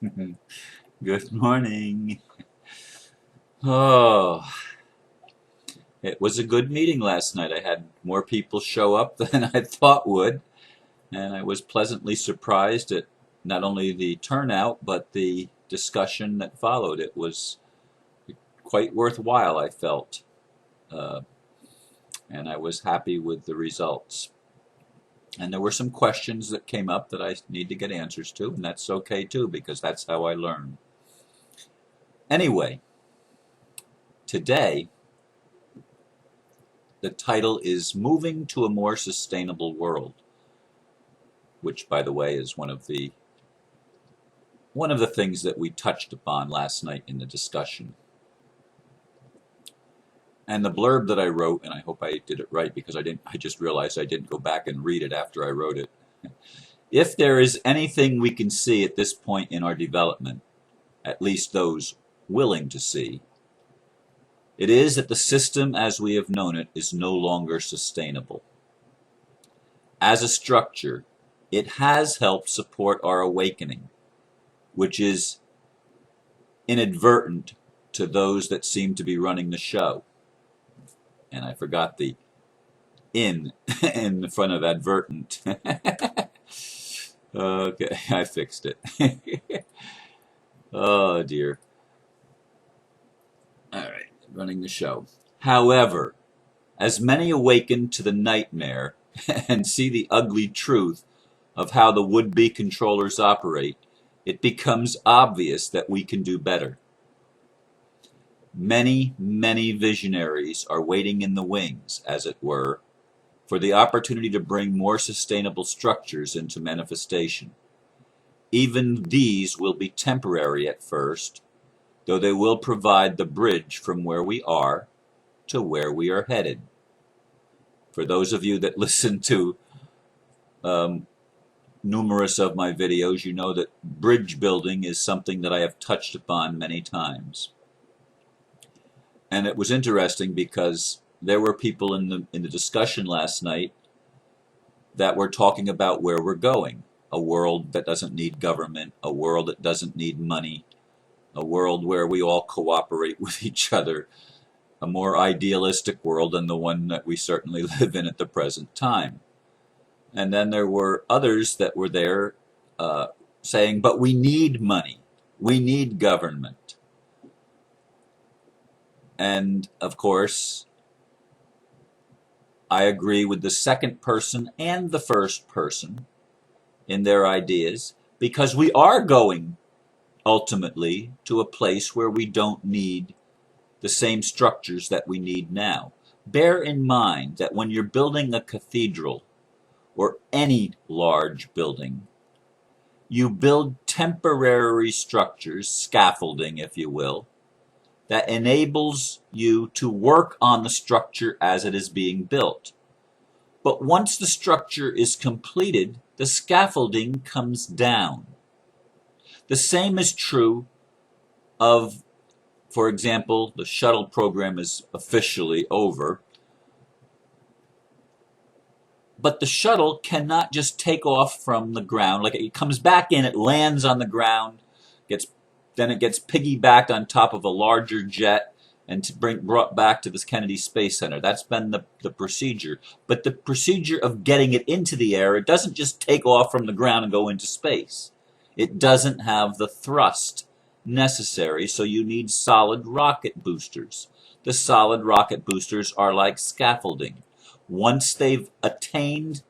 Good morning. Oh, it was a good meeting last night. I had more people show up than I thought would, and I was pleasantly surprised at not only the turnout, but the discussion that followed. It was quite worthwhile, I felt, uh, and I was happy with the results. And there were some questions that came up that I need to get answers to, and that's okay too, because that's how I learn. Anyway, today the title is Moving to a More Sustainable World, which, by the way, is one of the things that we touched upon last night in the discussion. And the blurb that I wrote, and I hope I did it right because I just realized I didn't go back and read it after I wrote it. If there is anything we can see at this point in our development, at least those willing to see, it is that the system as we have known it is no longer sustainable. As a structure, it has helped support our awakening, which is inadvertent to those that seem to be running the show. And I forgot the in in the front of advertent. Okay, I fixed it. Oh dear. All right, running the show. However, as many awaken to the nightmare and see the ugly truth of how the would-be controllers operate, it becomes obvious that we can do better. Many, many visionaries are waiting in the wings, as it were, for the opportunity to bring more sustainable structures into manifestation. Even these will be temporary at first, though they will provide the bridge from where we are to where we are headed. For those of you that listen to numerous of my videos, you know that bridge building is something that I have touched upon many times. And it was interesting because there were people in the discussion last night that were talking about where we're going. A world that doesn't need government, a world that doesn't need money, a world where we all cooperate with each other, a more idealistic world than the one that we certainly live in at the present time. And then there were others that were there saying, but we need money, we need government. And of course, I agree with the second person and the first person in their ideas, because we are going ultimately to a place where we don't need the same structures that we need now. Bear in mind that when you're building a cathedral or any large building, you build temporary structures, scaffolding if you will, that enables you to work on the structure as it is being built. But once the structure is completed, the scaffolding comes down. The same is true of, for example, the shuttle program is officially over, but the shuttle cannot just take off from the ground. Like it comes back in, it lands on the ground, then it gets piggybacked on top of a larger jet and brought back to this Kennedy Space Center. That's been the procedure. But the procedure of getting it into the air, it doesn't just take off from the ground and go into space. It doesn't have the thrust necessary, so you need solid rocket boosters. The solid rocket boosters are like scaffolding. Once they've attained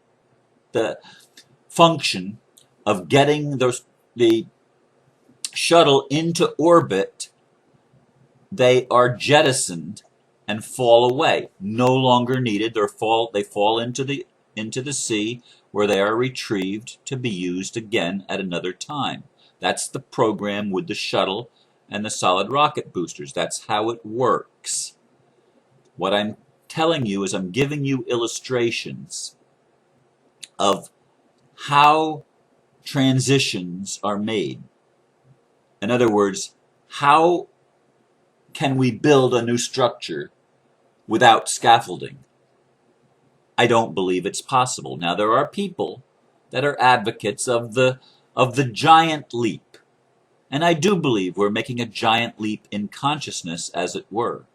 the function of getting the shuttle into orbit, they are jettisoned and fall away, no longer needed. They fall into the sea, where they are retrieved to be used again at another time. That's the program with the shuttle and the solid rocket boosters. That's how it works. What I'm telling you is I'm giving you illustrations of how transitions are made. In other words, how can we build a new structure without scaffolding? I don't believe it's possible. Now, there are people that are advocates of the giant leap. And I do believe we're making a giant leap in consciousness, as it were.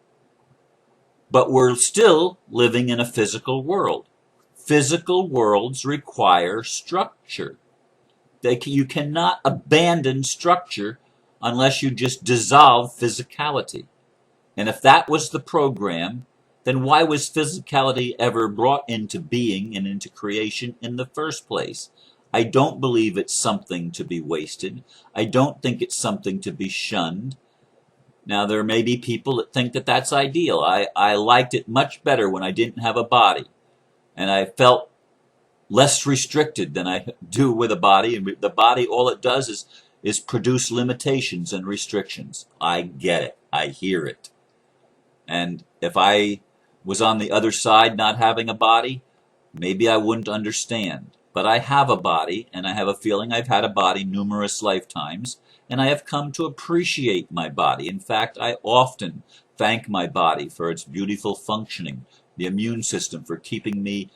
But we're still living in a physical world. Physical worlds require structure. You cannot abandon structure unless you just dissolve physicality. And if that was the program, then why was physicality ever brought into being and into creation in the first place? I don't believe it's something to be wasted. I don't think it's something to be shunned. Now, there may be people that think that that's ideal. I liked it much better when I didn't have a body, and I felt less restricted than I do with a body. And the body, all it does is produce limitations and restrictions. I get it. I hear it. And if I was on the other side not having a body, maybe I wouldn't understand. But I have a body, and I have a feeling I've had a body numerous lifetimes, and I have come to appreciate my body. In fact, I often thank my body for its beautiful functioning, the immune system for keeping me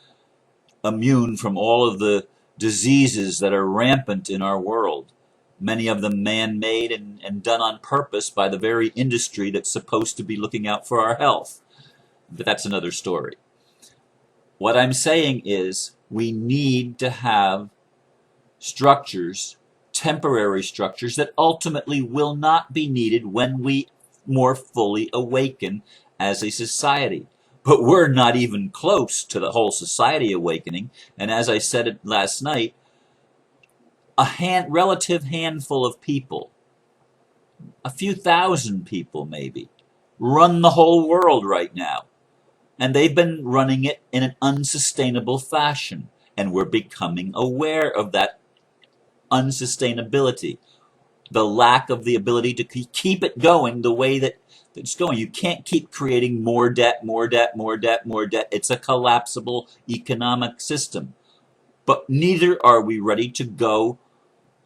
immune from all of the diseases that are rampant in our world, many of them man-made and done on purpose by the very industry that's supposed to be looking out for our health. But that's another story. What I'm saying is we need to have structures, temporary structures, that ultimately will not be needed when we more fully awaken as a society. But we're not even close to the whole society awakening. And as I said it last night, a relative handful of people, a few thousand people maybe, run the whole world right now. And they've been running it in an unsustainable fashion. And we're becoming aware of that unsustainability, the lack of the ability to keep it going the way that it's going. You can't keep creating more debt, more debt, more debt, more debt. It's a collapsible economic system. But neither are we ready to go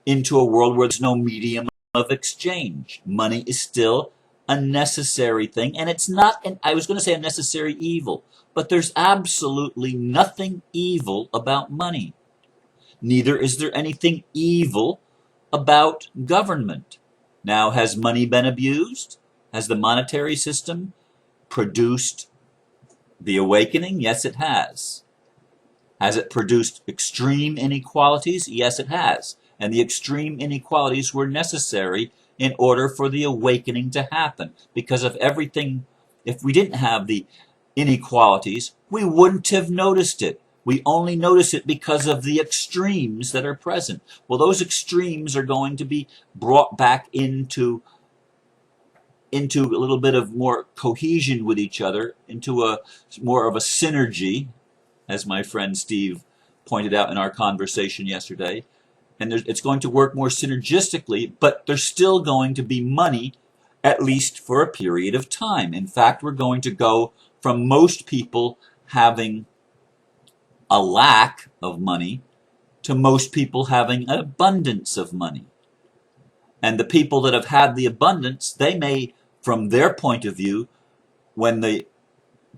into a world where there's no medium of exchange. Money is still a necessary thing, and it's not, I was going to say a necessary evil, but there's absolutely nothing evil about money. Neither is there anything evil about government. Now, has money been abused? Has the monetary system produced the awakening? Yes, it has. Has it produced extreme inequalities? Yes, it has. And the extreme inequalities were necessary in order for the awakening to happen. Because of everything, if we didn't have the inequalities, we wouldn't have noticed it. We only notice it because of the extremes that are present. Well, those extremes are going to be brought back into a little bit of more cohesion with each other, into a more of a synergy, as my friend Steve pointed out in our conversation yesterday. And it's going to work more synergistically, but there's still going to be money, at least for a period of time. In fact, we're going to go from most people having a lack of money to most people having an abundance of money. And the people that have had the abundance, they may, from their point of view, when the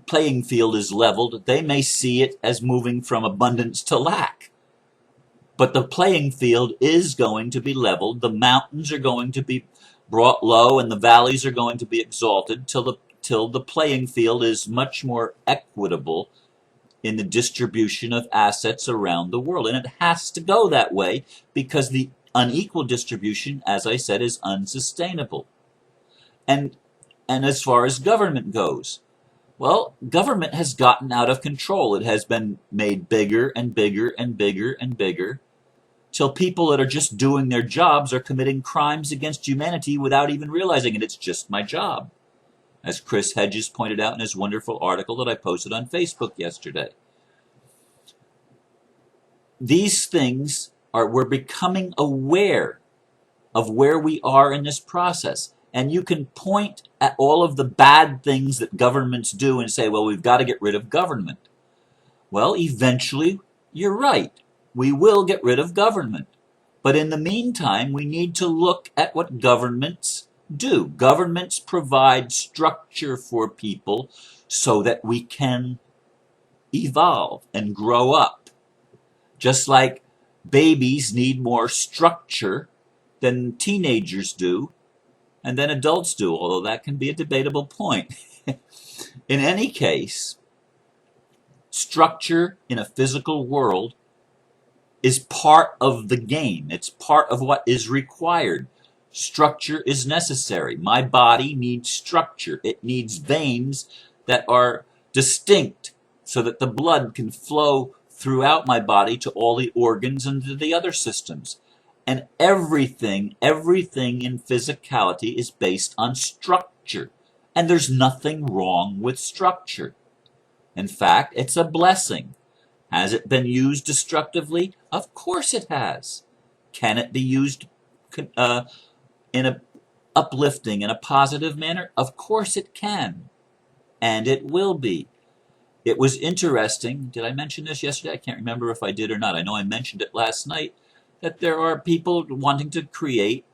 playing field is leveled, they may see it as moving from abundance to lack. But the playing field is going to be leveled. The mountains are going to be brought low, and the valleys are going to be exalted till the playing field is much more equitable in the distribution of assets around the world. And it has to go that way because the unequal distribution, as I said, is unsustainable. And as far as government goes, well, government has gotten out of control. It has been made bigger and bigger and bigger and bigger, till people that are just doing their jobs are committing crimes against humanity without even realizing it. It's just my job, as Chris Hedges pointed out in his wonderful article that I posted on Facebook yesterday. These things we're becoming aware of where we are in this process. And you can point at all of the bad things that governments do and say, well, we've got to get rid of government. Well, eventually, you're right. We will get rid of government. But in the meantime, we need to look at what governments do. Governments provide structure for people so that we can evolve and grow up. Just like babies need more structure than teenagers do, and then adults do, although that can be a debatable point. In any case, structure in a physical world is part of the game. It's part of what is required. Structure is necessary. My body needs structure. It needs veins that are distinct so that the blood can flow throughout my body to all the organs and to the other systems. And everything in physicality is based on structure. And there's nothing wrong with structure. In fact, it's a blessing. Has it been used destructively? Of course it has. Can it be used in a uplifting, in a positive manner? Of course it can. And it will be. It was interesting. Did I mention this yesterday? I can't remember if I did or not. I know I mentioned it last night, that there are people wanting to create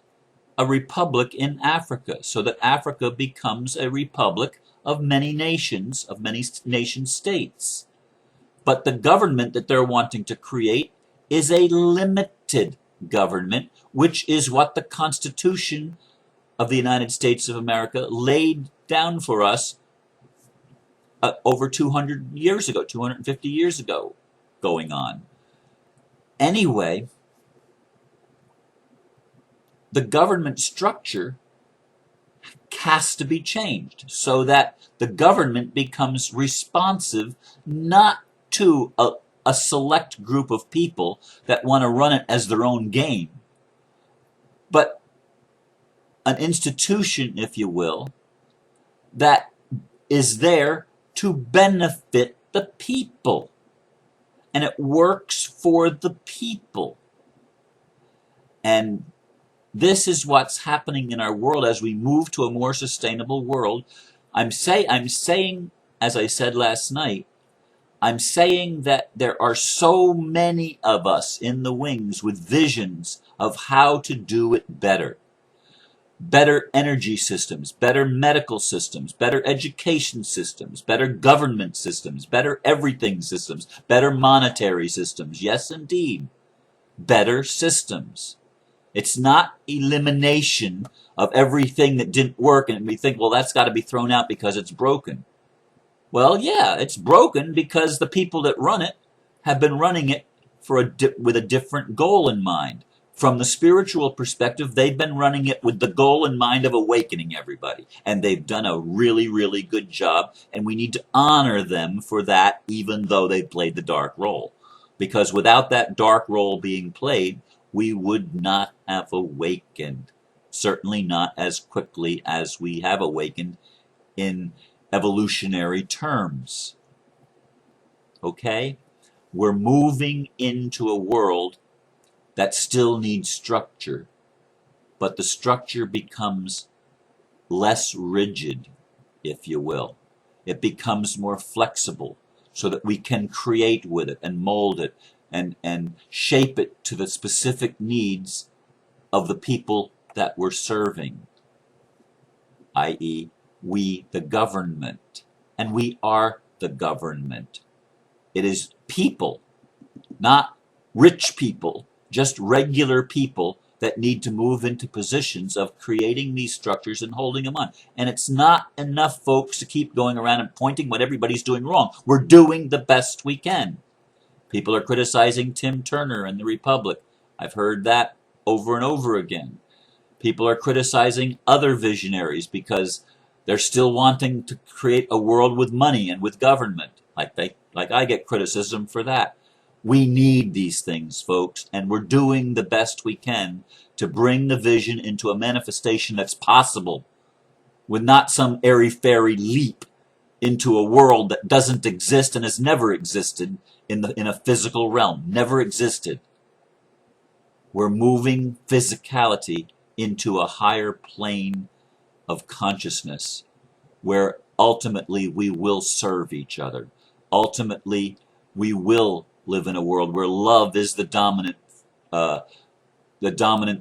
a republic in Africa so that Africa becomes a republic of many nations, of many nation states. But the government that they're wanting to create is a limited government, which is what the Constitution of the United States of America laid down for us over 200 years ago, 250 years ago, going on. Anyway, the government structure has to be changed so that the government becomes responsive not to a select group of people that want to run it as their own game, but an institution, if you will, that is there to benefit the people. And it works for the people. And this is what's happening in our world as we move to a more sustainable world. I'm saying, as I said last night, I'm saying that there are so many of us in the wings with visions of how to do it better. Better energy systems, better medical systems, better education systems, better government systems, better everything systems, better monetary systems. Yes, indeed. Better systems. It's not elimination of everything that didn't work and we think, well, that's got to be thrown out because it's broken. Well, yeah, it's broken because the people that run it have been running it with a different goal in mind. From the spiritual perspective, they've been running it with the goal in mind of awakening everybody. And they've done a really, really good job. And we need to honor them for that, even though they played the dark role. Because without that dark role being played, we would not have awakened. Certainly not as quickly as we have awakened in evolutionary terms. Okay? We're moving into a world that still needs structure, but the structure becomes less rigid, if you will. It becomes more flexible so that we can create with it and mold it and shape it to the specific needs of the people that we're serving, i.e., we, the government. And we are the government. It is people, not rich people, just regular people that need to move into positions of creating these structures and holding them on. And it's not enough, folks, to keep going around and pointing what everybody's doing wrong. We're doing the best we can. People are criticizing Tim Turner and the Republic. I've heard that over and over again. People are criticizing other visionaries because they're still wanting to create a world with money and with government. Like I get criticism for that. We need these things, folks, and we're doing the best we can to bring the vision into a manifestation that's possible, with not some airy-fairy leap into a world that doesn't exist and has never existed in a physical realm. Never existed. We're moving physicality into a higher plane of consciousness, where ultimately we will serve each other. Ultimately, we will live in a world where love is the dominant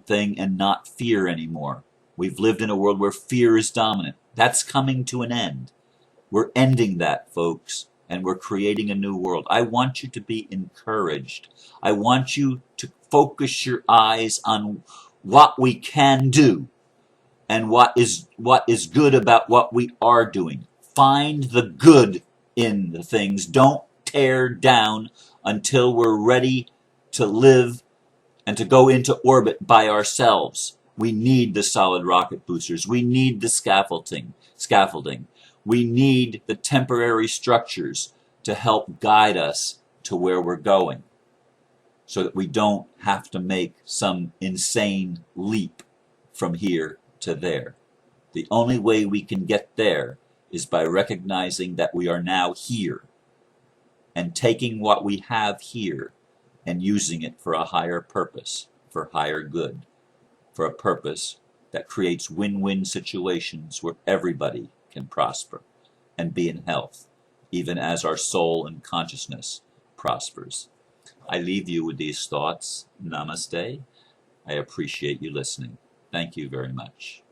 thing and not fear anymore. We've lived in a world where fear is dominant. That's coming to an end. We're ending that, folks, and we're creating a new world. I want you to be encouraged. I want you to focus your eyes on what we can do and what is good about what we are doing. Find the good in the things. Don't tear down until we're ready to live and to go into orbit by ourselves. We need the solid rocket boosters. We need the scaffolding. We need the temporary structures to help guide us to where we're going, so that we don't have to make some insane leap from here to there. The only way we can get there is by recognizing that we are now here and taking what we have here and using it for a higher purpose, for higher good, for a purpose that creates win-win situations where everybody can prosper and be in health, even as our soul and consciousness prospers. I leave you with these thoughts. Namaste. I appreciate you listening. Thank you very much.